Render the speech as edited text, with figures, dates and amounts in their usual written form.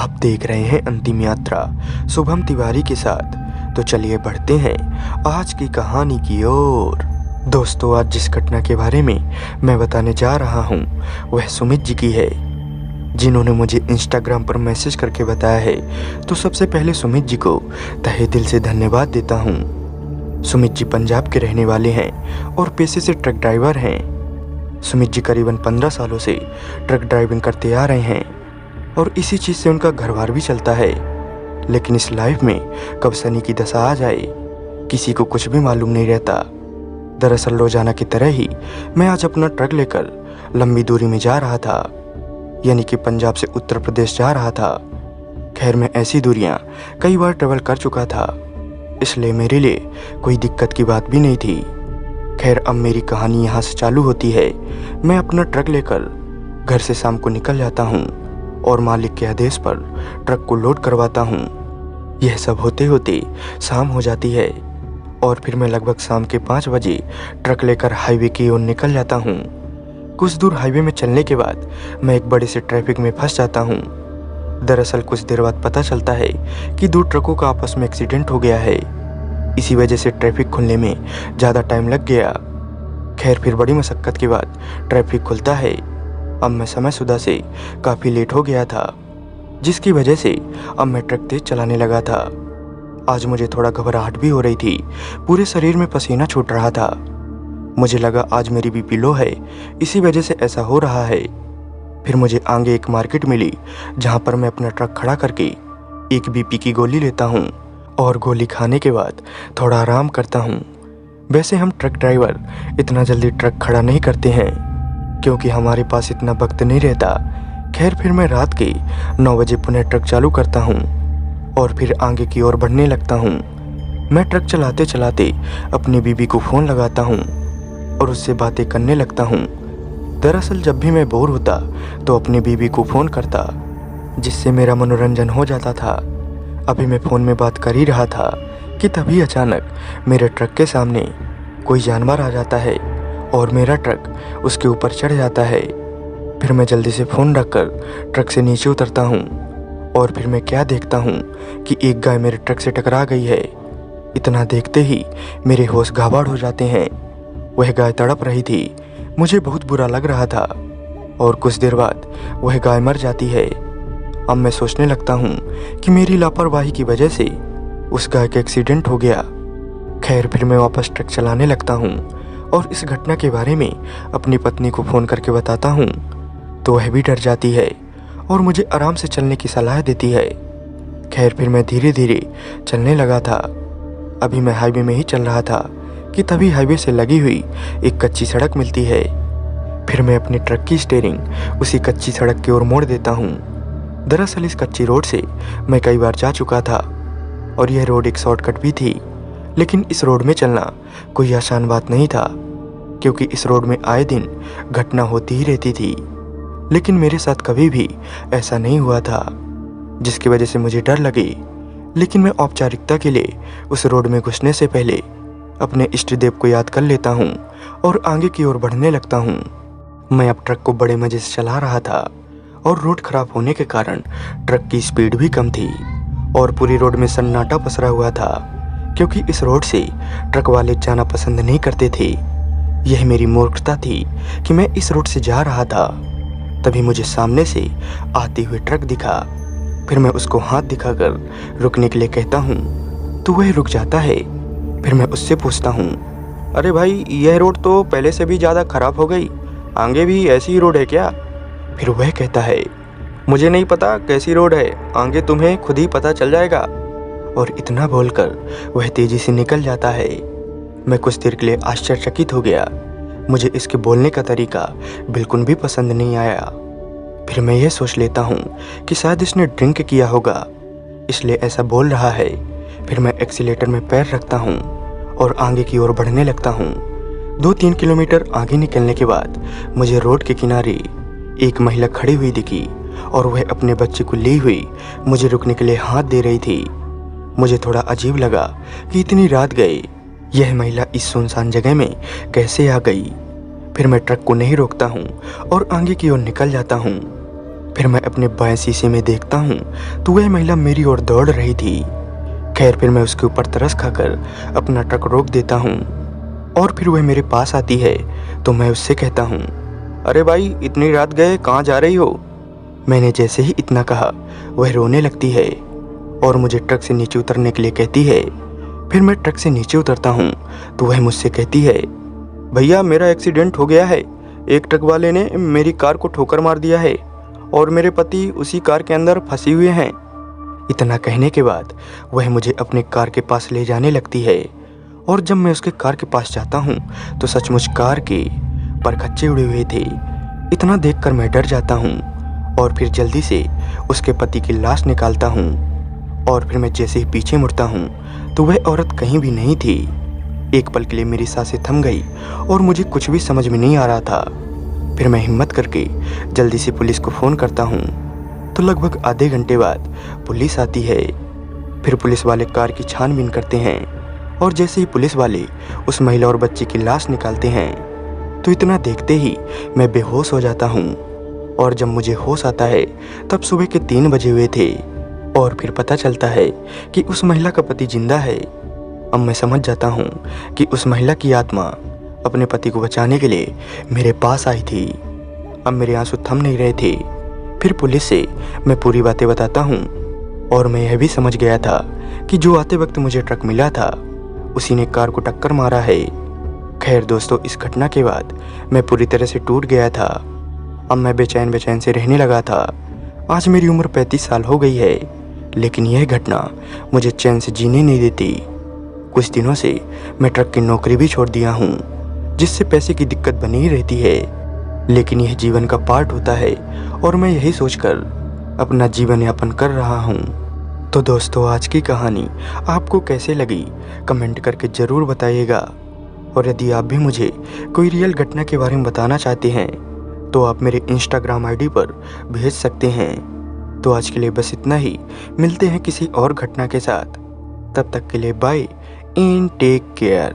आप देख रहे हैं अंतिम यात्रा शुभम तिवारी के साथ। तो चलिए बढ़ते हैं आज की कहानी की ओर। दोस्तों, आज जिस घटना के बारे में मैं बताने जा रहा हूँ वह सुमित जी की है, जिन्होंने मुझे इंस्टाग्राम पर मैसेज करके बताया है। तो सबसे पहले सुमित जी को तहे दिल से धन्यवाद देता हूँ। सुमित जी पंजाब के रहने वाले हैं और पेशे से ट्रक ड्राइवर हैं। सुमित जी करीबन 15 सालों से ट्रक ड्राइविंग करते आ रहे हैं और इसी चीज़ से उनका घरबार भी चलता है। लेकिन इस लाइफ में कब शनि की दशा आ जाए किसी को कुछ भी मालूम नहीं रहता। दरअसल रोजाना की तरह ही मैं आज अपना ट्रक लेकर लंबी दूरी में जा रहा था, यानी कि पंजाब से उत्तर प्रदेश जा रहा था। खैर, मैं ऐसी दूरियां कई बार ट्रेवल कर चुका था, इसलिए मेरे लिए कोई दिक्कत की बात भी नहीं थी। खैर, अब मेरी कहानी यहाँ से चालू होती है। मैं अपना ट्रक लेकर घर से शाम को निकल जाता हूँ और मालिक के आदेश पर ट्रक को लोड करवाता हूँ। यह सब होते होते शाम हो जाती है और फिर मैं लगभग शाम के 5 बजे ट्रक लेकर हाईवे की ओर निकल जाता हूँ। कुछ दूर हाईवे में चलने के बाद मैं एक बड़े से ट्रैफिक में फंस जाता हूँ। दरअसल कुछ देर बाद पता चलता है कि 2 ट्रकों का आपस में एक्सीडेंट हो गया है। इसी वजह से ट्रैफिक खुलने में ज़्यादा टाइम लग गया। खैर, फिर बड़ी मशक्क़त के बाद ट्रैफिक खुलता है। अब मैं समयसुदा से काफ़ी लेट हो गया था, जिसकी वजह से अब मैं ट्रक तेज चलाने लगा था। आज मुझे थोड़ा घबराहट भी हो रही थी, पूरे शरीर में पसीना छूट रहा था। मुझे लगा आज मेरी बीपी लो है, इसी वजह से ऐसा हो रहा है। फिर मुझे आगे एक मार्केट मिली, जहाँ पर मैं अपना ट्रक खड़ा करके एक बीपी की गोली लेता हूँ और गोली खाने के बाद थोड़ा आराम करता हूँ। वैसे हम ट्रक ड्राइवर इतना जल्दी ट्रक खड़ा नहीं करते हैं, क्योंकि हमारे पास इतना वक्त नहीं रहता। खैर, फिर मैं रात के 9 बजे पुनः ट्रक चालू करता हूँ और फिर आगे की ओर बढ़ने लगता हूँ। मैं ट्रक चलाते चलाते अपनी बीबी को फ़ोन लगाता हूँ और उससे बातें करने लगता हूँ। दरअसल जब भी मैं बोर होता तो अपनी बीबी को फ़ोन करता, जिससे मेरा मनोरंजन हो जाता था। अभी मैं फ़ोन में बात कर ही रहा था कि तभी अचानक मेरे ट्रक के सामने कोई जानवर आ जाता है और मेरा ट्रक उसके ऊपर चढ़ जाता है। फिर मैं जल्दी से फ़ोन रखकर ट्रक से नीचे उतरता हूँ और फिर मैं क्या देखता हूँ कि एक गाय मेरे ट्रक से टकरा गई है। इतना देखते ही मेरे होश गवार हो जाते हैं। वह गाय तड़प रही थी, मुझे बहुत बुरा लग रहा था और कुछ देर बाद वह गाय मर जाती है। अब मैं सोचने लगता हूँ कि मेरी लापरवाही की वजह से उस गाय का एक्सीडेंट हो गया। खैर, फिर मैं वापस ट्रक चलाने लगता हूँ और इस घटना के बारे में अपनी पत्नी को फ़ोन करके बताता हूँ, तो वह भी डर जाती है और मुझे आराम से चलने की सलाह देती है। खैर, फिर मैं धीरे धीरे चलने लगा था। अभी मैं हाईवे में ही चल रहा था कि तभी हाईवे से लगी हुई एक कच्ची सड़क मिलती है। फिर मैं अपने ट्रक की स्टीयरिंग उसी कच्ची सड़क की ओर मोड़ देता हूँ। दरअसल इस कच्ची रोड से मैं कई बार जा चुका था और यह रोड एक शॉर्टकट भी थी, लेकिन इस रोड में चलना कोई आसान बात नहीं था, क्योंकि इस रोड में आए दिन घटना होती ही रहती थी। लेकिन मेरे साथ कभी भी ऐसा नहीं हुआ था, जिसकी वजह से मुझे डर लगे। लेकिन मैं औपचारिकता के लिए उस रोड में घुसने से पहले अपने इष्ट देव को याद कर लेता हूँ और आगे की ओर बढ़ने लगता हूँ। मैं अब ट्रक को बड़े मज़े से चला रहा था और रोड खराब होने के कारण ट्रक की स्पीड भी कम थी और पूरी रोड में सन्नाटा पसरा हुआ था, क्योंकि इस रोड से ट्रक वाले जाना पसंद नहीं करते थे। यह मेरी मूर्खता थी कि मैं इस रोड से जा रहा था। तभी मुझे सामने से आते हुए ट्रक दिखा। फिर मैं उसको हाथ दिखाकर रुकने के लिए कहता हूँ, तो वह रुक जाता है। फिर मैं उससे पूछता हूँ, अरे भाई, यह रोड तो पहले से भी ज़्यादा खराब हो गई, आगे भी ऐसी ही रोड है क्या? फिर वह कहता है, मुझे नहीं पता कैसी रोड है, आगे तुम्हें खुद ही पता चल जाएगा। और इतना बोलकर वह तेजी से निकल जाता है। मैं कुछ देर के लिए आश्चर्यचकित हो गया। मुझे इसके बोलने का तरीका बिल्कुल भी पसंद नहीं आया। फिर मैं यह सोच लेता हूँ कि शायद इसने ड्रिंक किया होगा, इसलिए ऐसा बोल रहा है। फिर मैं एक्सीलेटर में पैर रखता हूँ और आगे की ओर बढ़ने लगता हूँ। 2-3 किलोमीटर आगे निकलने के बाद मुझे रोड के किनारे एक महिला खड़ी हुई दिखी और वह अपने बच्चे को ली हुई मुझे रुकने के लिए हाथ दे रही थी। मुझे थोड़ा अजीब लगा कि इतनी रात गए यह महिला इस सुनसान जगह में कैसे आ गई। फिर मैं ट्रक को नहीं रोकता हूँ और आगे की ओर निकल जाता हूँ। फिर मैं अपने बाएं शीशे में देखता हूँ तो वह महिला मेरी ओर दौड़ रही थी। खैर फिर मैं उसके ऊपर तरस खाकर अपना ट्रक रोक देता हूँ और फिर वह मेरे पास आती है तो मैं उससे कहता हूँ, अरे भाई इतनी रात गए कहाँ जा रही हो? मैंने जैसे ही इतना कहा वह रोने लगती है और मुझे ट्रक से नीचे उतरने के लिए कहती है। फिर मैं ट्रक से नीचे उतरता हूँ तो वह मुझसे कहती है, भैया मेरा एक्सीडेंट हो गया है, एक ट्रक वाले ने मेरी कार को ठोकर मार दिया है और मेरे पति उसी कार के अंदर फंसे हुए हैं। इतना कहने के बाद वह मुझे अपने कार के पास ले जाने लगती है और जब मैं उसके कार के पास जाता हूँ तो सचमुच कार के परखच्चे उड़े हुए थे। इतना देखकर मैं डर जाता हूँ और फिर जल्दी से उसके पति की लाश निकालता हूँ और फिर मैं जैसे ही पीछे मुड़ता हूँ तो वह औरत कहीं भी नहीं थी। एक पल के लिए मेरी सांसें थम गई और मुझे कुछ भी समझ में नहीं आ रहा था। फिर मैं हिम्मत करके जल्दी से पुलिस को फ़ोन करता हूँ तो लगभग आधे घंटे बाद पुलिस आती है। फिर पुलिस वाले कार की छानबीन करते हैं और जैसे ही पुलिस वाले उस महिला और बच्चे की लाश निकालते हैं तो इतना देखते ही मैं बेहोश हो जाता हूँ और जब मुझे होश आता है तब सुबह के 3 बजे हुए थे और फिर पता चलता है कि उस महिला का पति जिंदा है। अब मैं समझ जाता हूँ कि उस महिला की आत्मा अपने पति को बचाने के लिए मेरे पास आई थी। अब मेरे आंसू थम नहीं रहे थे। फिर पुलिस से मैं पूरी बातें बताता हूँ और मैं यह भी समझ गया था कि जो आते वक्त मुझे ट्रक मिला था उसी ने कार को टक्कर मारा है। खैर दोस्तों, इस घटना के बाद मैं पूरी तरह से टूट गया था। अब मैं बेचैन से रहने लगा था। आज मेरी उम्र 35 साल हो गई है, लेकिन यह घटना मुझे चैन से जीने नहीं देती। कुछ दिनों से मैं ट्रक की नौकरी भी छोड़ दिया हूँ, जिससे पैसे की दिक्कत बनी ही रहती है, लेकिन यह जीवन का पार्ट होता है और मैं यही सोचकर अपना जीवन यापन कर रहा हूँ। तो दोस्तों, आज की कहानी आपको कैसे लगी कमेंट करके ज़रूर बताइएगा और यदि आप भी मुझे कोई रियल घटना के बारे में बताना चाहते हैं तो आप मेरे इंस्टाग्राम आईडी पर भेज सकते हैं। तो आज के लिए बस इतना ही। मिलते हैं किसी और घटना के साथ। तब तक के लिए बाय एंड टेक केयर।